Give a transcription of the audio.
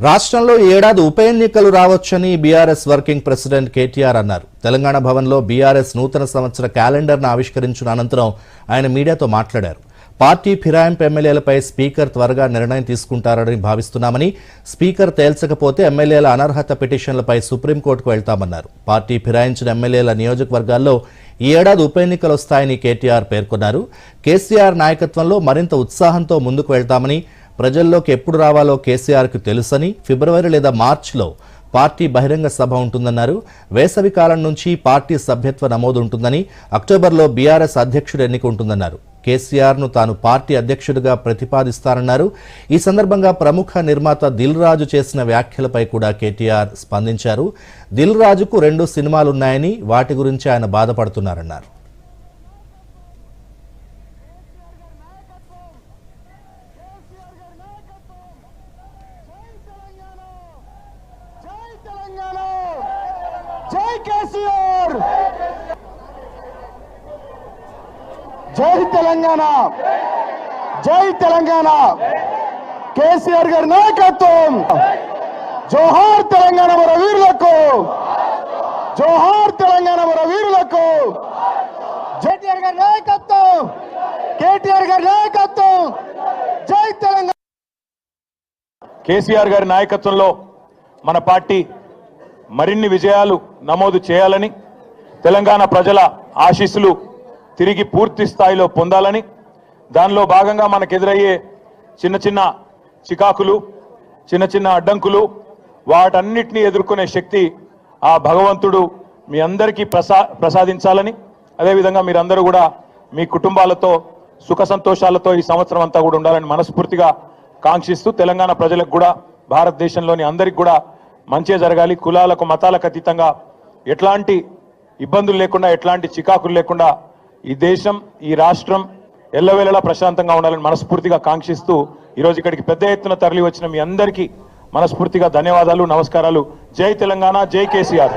రాష్ట్రంలో ఏడాది ఉప ఎన్నికలు రావచ్చని బీఆర్ఎస్ వర్కింగ్ ప్రెసిడెంట్ కేటీఆర్ అన్నారు. తెలంగాణ భవన్లో బీఆర్ఎస్ నూతన సంవత్సర క్యాలెండర్ను ఆవిష్కరించిన అనంతరం ఆయన మీడియాతో మాట్లాడారు. పార్టీ ఫిరాయింపు ఎమ్మెల్యేలపై స్పీకర్ త్వరగా నిర్ణయం తీసుకుంటారని భావిస్తున్నామని, స్పీకర్ తేల్చకపోతే ఎమ్మెల్యేల అనర్హత పిటిషన్లపై సుప్రీంకోర్టుకు వెళ్తామన్నారు. పార్టీ ఫిరాయించిన ఎమ్మెల్యేల నియోజకవర్గాల్లో ఈ ఏడాది ఉప ఎన్నికలు వస్తాయని కేటీఆర్ పేర్కొన్నారు. కేసీఆర్ నాయకత్వంలో మరింత ఉత్సాహంతో ముందుకు వెళ్తామని, ప్రజల్లోకి ఎప్పుడు రావాలో కేసీఆర్కు తెలుసని, ఫిబ్రవరి లేదా మార్చిలో పార్టీ బహిరంగ సభ ఉంటుందన్నారు. వేసవి కాలం నుంచి పార్టీ సభ్యత్వ నమోదు ఉంటుందని, అక్టోబర్లో బీఆర్ఎస్ అధ్యక్షుడు ఎన్నిక ఉంటుందన్నారు. కేసీఆర్ను తాను పార్టీ అధ్యక్షుడిగా ప్రతిపాదిస్తారన్నారు. ఈ సందర్భంగా ప్రముఖ నిర్మాత దిల్ రాజు చేసిన వ్యాఖ్యలపై కూడా కేటీఆర్ స్పందించారు. దిల్ రాజుకు 2 సినిమాలున్నాయని, వాటి గురించి ఆయన బాధపడుతున్నారన్నారు. జై కేసీఆర్, జై తెలంగాణ, జై తెలంగాణ. కేసీఆర్ గారి నాయకత్వం. జోహార్ తెలంగాణ మన వీరులకు, జోహార్ తెలంగాణ మన వీరులకు. కేటీఆర్ గారి నాయకత్వం, కేటీఆర్ గారి నాయకత్వం. జై తెలంగాణ. కేసీఆర్ గారి నాయకత్వంలో మన పార్టీ మరిన్ని విజయాలు నమోదు చేయాలని, తెలంగాణ ప్రజల ఆశీస్సులు తిరిగి పూర్తి స్థాయిలో పొందాలని, దానిలో భాగంగా మనకు ఎదురయ్యే చిన్న చిన్న చికాకులు, చిన్న చిన్న అడ్డంకులు, వాటన్నిటినీ ఎదుర్కొనే శక్తి ఆ భగవంతుడు మీ అందరికీ ప్రసాదించాలని, అదేవిధంగా మీరందరూ కూడా మీ కుటుంబాలతో సుఖ సంతోషాలతో ఈ సంవత్సరం అంతా కూడా ఉండాలని మనస్ఫూర్తిగా కాంక్షిస్తూ, తెలంగాణ ప్రజలకు కూడా, భారతదేశంలోని అందరికి కూడా మంచి జరగాలి, కులాలకు మతాలకు అతీతంగా ఎట్లాంటి ఇబ్బందులు లేకుండా, ఎట్లాంటి చికాకులు లేకుండా ఈ దేశం, ఈ రాష్ట్రం ఎల్లవేళలా ప్రశాంతంగా ఉండాలని మనస్ఫూర్తిగా కాంక్షిస్తూ ఈరోజు ఇక్కడికి పెద్ద ఎత్తున తరలి వచ్చిన మీ అందరికీ మనస్ఫూర్తిగా ధన్యవాదాలు, నమస్కారాలు. జై తెలంగాణ, జై కేసీఆర్.